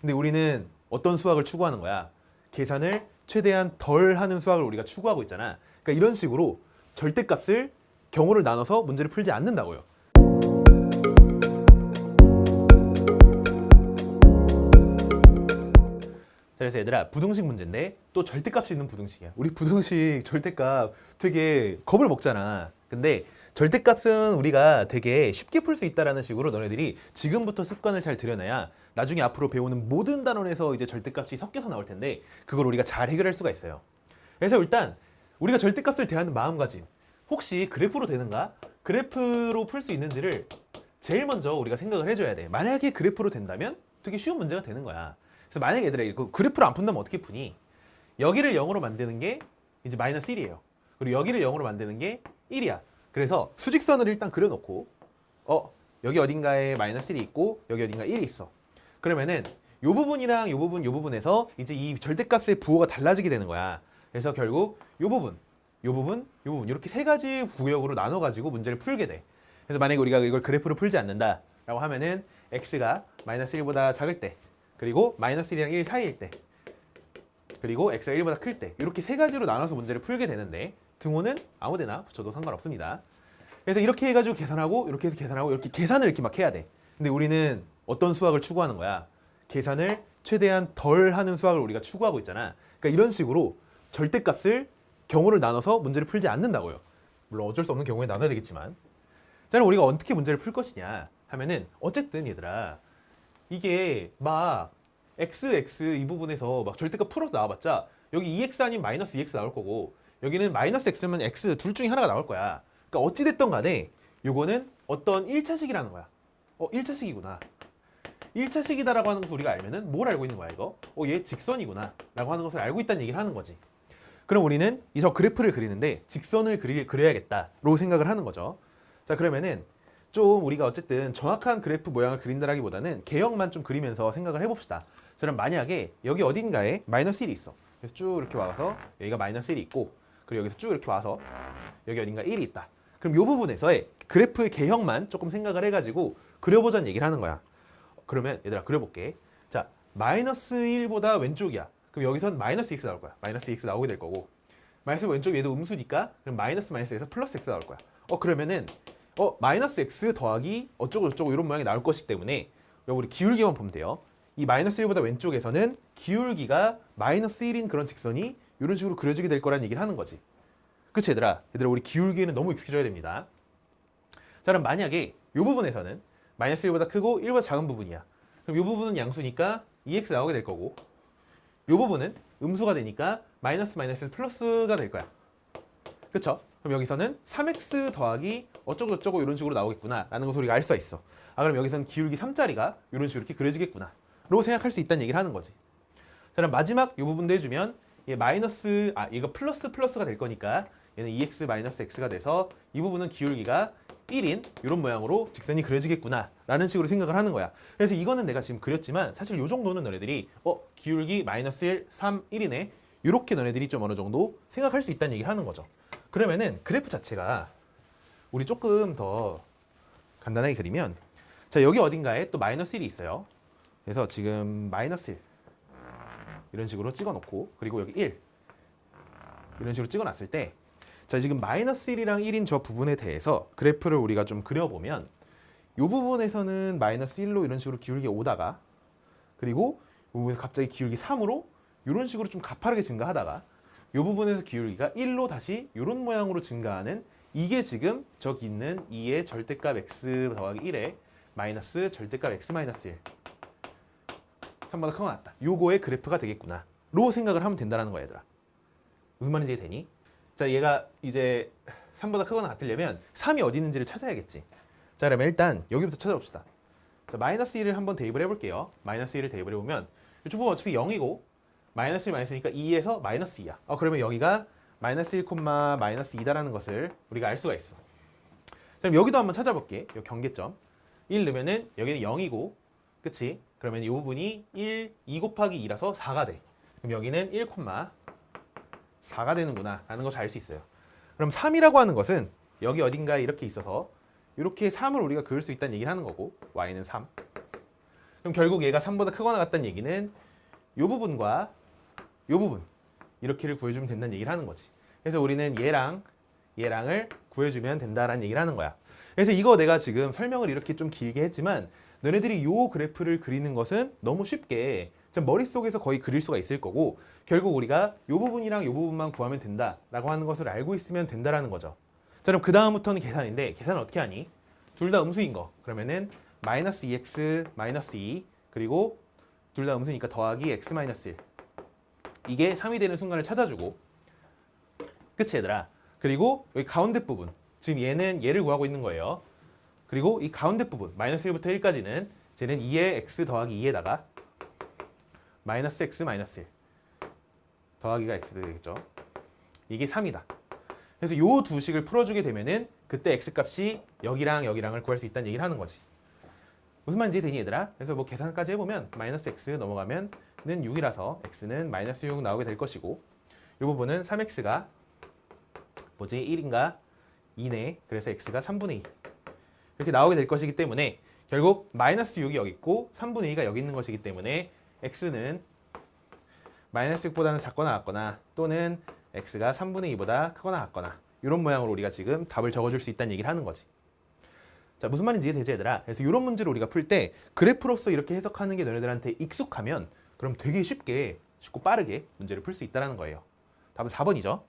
근데 우리는 어떤 수학을 추구하는 거야? 계산을 최대한 덜 하는 수학을 우리가 추구하고 있잖아. 그러니까 이런 식으로 절대값을 경우를 나눠서 문제를 풀지 않는다고요. 자, 그래서 얘들아, 부등식 문제인데 또 절대값이 있는 부등식이야. 우리 부등식 절대값 되게 겁을 먹잖아. 근데 절대값은 우리가 되게 쉽게 풀 수 있다라는 식으로 너네들이 지금부터 습관을 잘 들여놔야 나중에 앞으로 배우는 모든 단원에서 이제 절대값이 섞여서 나올 텐데 그걸 우리가 잘 해결할 수가 있어요. 그래서 일단 우리가 절대값을 대하는 마음가짐, 혹시 그래프로 되는가? 그래프로 풀 수 있는지를 제일 먼저 우리가 생각을 해줘야 돼. 만약에 그래프로 된다면 되게 쉬운 문제가 되는 거야. 그래서 만약에 얘들아 이거 그래프를 안 푼다면 어떻게 푸니? 여기를 0으로 만드는 게 이제 마이너스 1이에요. 그리고 여기를 0으로 만드는 게 1이야. 그래서 수직선을 일단 그려놓고 여기 어딘가에 마이너스 1이 있고 여기 어딘가에 1이 있어. 그러면은 요 부분이랑 요 부분, 요 부분에서 이제 이 절대값의 부호가 달라지게 되는 거야. 그래서 결국 요 부분, 요 부분, 요 부분 이렇게 세 가지 구역으로 나눠가지고 문제를 풀게 돼. 그래서 만약에 우리가 이걸 그래프로 풀지 않는다라고 하면은 x가 마이너스 1보다 작을 때, 그리고 마이너스 1이랑 1 사이일 때, 그리고 x가 1보다 클 때, 이렇게 세 가지로 나눠서 문제를 풀게 되는데 등호는 아무데나 붙여도 상관없습니다. 그래서 이렇게 해가지고 계산하고 이렇게 해서 계산하고 이렇게 계산을 이렇게 막 해야 돼. 근데 우리는 어떤 수학을 추구하는 거야? 계산을 최대한 덜 하는 수학을 우리가 추구하고 있잖아. 그러니까 이런 식으로 절대값을 경우를 나눠서 문제를 풀지 않는다고요. 물론 어쩔 수 없는 경우에 나눠야 되겠지만. 자, 그럼 우리가 어떻게 문제를 풀 것이냐 하면은 어쨌든 얘들아 이게 막 x 이 부분에서 막 절대값 풀어서 나와봤자 여기 2x 아니면 마이너스 2x 나올 거고 여기는 마이너스 x면 x 둘 중에 하나가 나올 거야. 그러니까 어찌됐든 간에 요거는 어떤 1차식이라는 거야. 1차식이구나. 1차식이다라고 하는 것을 우리가 알면은 뭘 알고 있는 거야 이거? 얘 직선이구나 라고 하는 것을 알고 있다는 얘기를 하는 거지. 그럼 우리는 이 저 그래프를 그리는데 직선을 그려야겠다로 생각을 하는 거죠. 자, 그러면은 좀 우리가 어쨌든 정확한 그래프 모양을 그린다라기보다는 개형만 좀 그리면서 생각을 해봅시다. 자, 그럼 만약에 여기 어딘가에 마이너스 1이 있어. 그래서 쭉 이렇게 와서 여기가 마이너스 1이 있고 그리고 여기서 쭉 이렇게 와서 여기 어딘가 1이 있다. 그럼 이 부분에서의 그래프의 개형만 조금 생각을 해가지고 그려보자는 얘기를 하는 거야. 그러면 얘들아 그려볼게. 자, 마이너스 1보다 왼쪽이야. 그럼 여기선 마이너스 x 나올 거야. 마이너스 x 나오게 될 거고 마이너스 왼쪽 얘도 음수니까 그럼 마이너스 마이너스에서 플러스 x 나올 거야. 그러면은 마이너스 x 더하기 어쩌고 저쩌고 이런 모양이 나올 것이기 때문에 여기 우리 기울기만 보면 돼요. 이 마이너스 1보다 왼쪽에서는 기울기가 마이너스 1인 그런 직선이 이런 식으로 그려지게 될 거라는 얘기를 하는 거지. 그치 얘들아? 얘들아 우리 기울기에는 너무 익숙해져야 됩니다. 자, 그럼 만약에 이 부분에서는 마이너스 1보다 크고 1보다 작은 부분이야. 그럼 이 부분은 양수니까 2x 나오게 될 거고 이 부분은 음수가 되니까 마이너스 마이너스 플러스가 될 거야. 그쵸? 그럼 여기서는 3x 더하기 어쩌고 저쩌고 이런 식으로 나오겠구나 라는 것을 우리가 알 수가 있어. 그럼 여기서는 기울기 3짜리가 이런 식으로 이렇게 그려지겠구나 라고 생각할 수 있다는 얘기를 하는 거지. 자, 그럼 마지막 이 부분도 해주면 얘 마이너스 얘가 플러스가 될 거니까 얘는 2x 마이너스 x가 돼서 이 부분은 기울기가 1인 이런 모양으로 직선이 그려지겠구나 라는 식으로 생각을 하는 거야. 그래서 이거는 내가 지금 그렸지만 사실 이 정도는 너네들이 기울기 마이너스 1, 3, 1이네 이렇게 너네들이 좀 어느 정도 생각할 수 있다는 얘기를 하는 거죠. 그러면은 그래프 자체가 우리 조금 더 간단하게 그리면 자, 여기 어딘가에 또 마이너스 1이 있어요. 그래서 지금 마이너스 1 이런 식으로 찍어놓고 그리고 여기 1 이런 식으로 찍어놨을 때 자, 지금 마이너스 1이랑 1인 저 부분에 대해서 그래프를 우리가 좀 그려보면 이 부분에서는 마이너스 1로 이런 식으로 기울기가 오다가 그리고 이 부분에서 갑자기 기울기 3으로 이런 식으로 좀 가파르게 증가하다가 이 부분에서 기울기가 1로 다시 이런 모양으로 증가하는 이게 지금 저기 있는 2의 절대값 x 더하기 1의 마이너스 절대값 x 마이너스 1 3보다 크거나 같다. 요거의 그래프가 되겠구나 로 생각을 하면 된다는 거야 얘들아. 무슨 말인지 되니? 자, 얘가 이제 3보다 크거나 같으려면 3이 어디 있는지를 찾아야겠지. 자, 그러면 일단 여기부터 찾아봅시다. 자, 마이너스 1을 한번 대입을 해볼게요. 마이너스 1을 대입을 해보면 이쪽 부분 어차피 0이고 마이너스 1 마이너스니까 2에서 마이너스 2야. 그러면 여기가 마이너스 1, 마이너스 2다라는 것을 우리가 알 수가 있어. 자, 그럼 여기도 한번 찾아볼게. 요 경계점 1 넣으면은 여기는 0이고 그치? 그러면 이 부분이 2 곱하기 2라서 4가 돼. 그럼 여기는 1, 4가 되는구나 라는 것을 알 수 있어요. 그럼 3이라고 하는 것은 여기 어딘가에 이렇게 있어서 이렇게 3을 우리가 그을 수 있다는 얘기를 하는 거고 y는 3 그럼 결국 얘가 3보다 크거나 같다는 얘기는 이 부분과 이 부분 이렇게를 구해주면 된다는 얘기를 하는 거지. 그래서 우리는 얘랑을 구해주면 된다라는 얘기를 하는 거야. 그래서 이거 내가 지금 설명을 이렇게 좀 길게 했지만 너네들이 이 그래프를 그리는 것은 너무 쉽게 머릿속에서 거의 그릴 수가 있을 거고 결국 우리가 이 부분이랑 이 부분만 구하면 된다라고 하는 것을 알고 있으면 된다라는 거죠. 자, 그럼 그 다음부터는 계산인데 계산은 어떻게 하니? 둘 다 음수인 거. 그러면은 마이너스 2x 마이너스 2 그리고 둘 다 음수니까 더하기 x 마이너스 1 이게 3이 되는 순간을 찾아주고 그치 얘들아? 그리고 여기 가운데 부분 지금 얘를 구하고 있는 거예요. 그리고 이 가운데 부분 마이너스 1부터 1까지는 쟤는 2의 x 더하기 2에다가 마이너스 x 마이너스 1 더하기가 x 되겠죠. 이게 3이다. 그래서 요 두 식을 풀어주게 되면은 그때 x 값이 여기랑 여기랑을 구할 수 있다는 얘기를 하는 거지. 무슨 말인지 되니 얘들아? 그래서 뭐 계산까지 해보면 마이너스 x 넘어가면은 6이라서 x는 마이너스 6 나오게 될 것이고 이 부분은 3x가 뭐지 1인가 2네. 그래서 x가 3분의 2 이렇게 나오게 될 것이기 때문에 결국 마이너스 6이 여기 있고 3분의 2가 여기 있는 것이기 때문에 x는 마이너스 6보다는 작거나 같거나 또는 x가 3분의 2보다 크거나 같거나 이런 모양으로 우리가 지금 답을 적어줄 수 있다는 얘기를 하는 거지. 자, 무슨 말인지 이해되지 얘들아? 그래서 이런 문제를 우리가 풀 때 그래프로서 이렇게 해석하는 게 너네들한테 익숙하면 그럼 되게 쉽고 빠르게 문제를 풀 수 있다는 거예요. 답은 4번이죠.